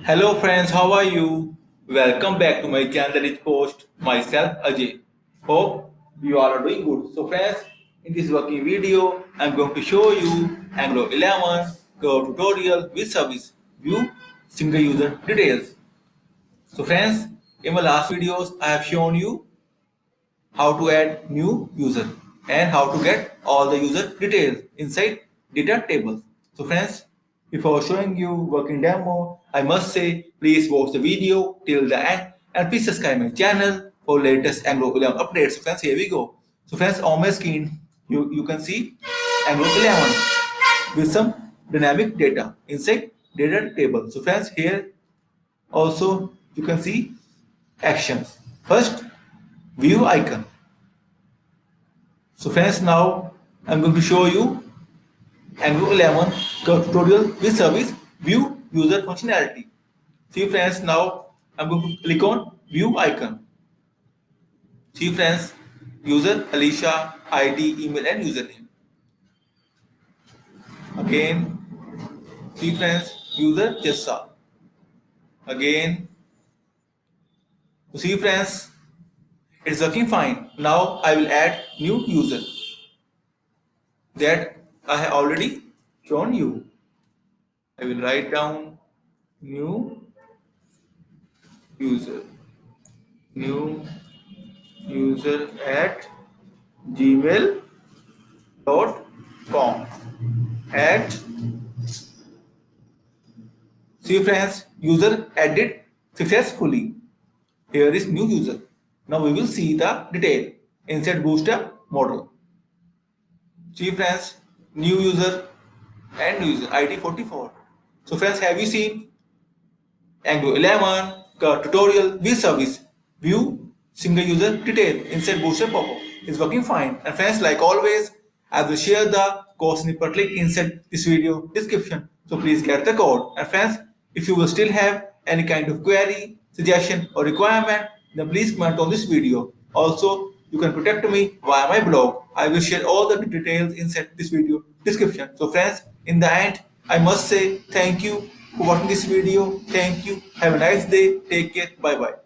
Hello friends, how are you? Welcome back to my channel Therichpost. Myself Ajay. Hope you all are doing good. So friends, in this working video, I'm going to show you Anglo 11 Curve tutorial with service view single user details. So friends, in my last videos, I have shown you how to add new user and how to get all the user details inside data tables. So friends, before showing you working demo, I must say please watch the video till the end and please subscribe my channel for latest Anglo 11 updates. So friends, here we go. So friends, on my screen you can see Anglo 11 with some dynamic data inside data table. So friends, here also you can see actions. First, view icon. So friends, now I'm going to show you Anglo 11 tutorial with service view user functionality. See friends, now I'm going to click on view icon. See friends, user Alicia, ID, email and username. Again, see friends, user Jessa. Again, see friends, it's working fine. Now I will add new user that I have already shown you. I will write down new user. New user at gmail.com. At see friends, user added successfully. Here is new user. Now we will see the detail inside bootstrap model. See friends, new user and new user ID 44. So friends, have you seen Anglo 11 tutorial with service view single user detail inside bootstrap pop-up is working fine. And friends, like always, I will share the code snippet link inside this video description. So please get the code. And friends, if you will still have any kind of query, suggestion or requirement, then please comment on this video. Also, you can contact me via my blog. I will share all the details inside this video description. So friends, in the end, I must say thank you for watching this video. Thank you. Have a nice day. Take care. Bye bye.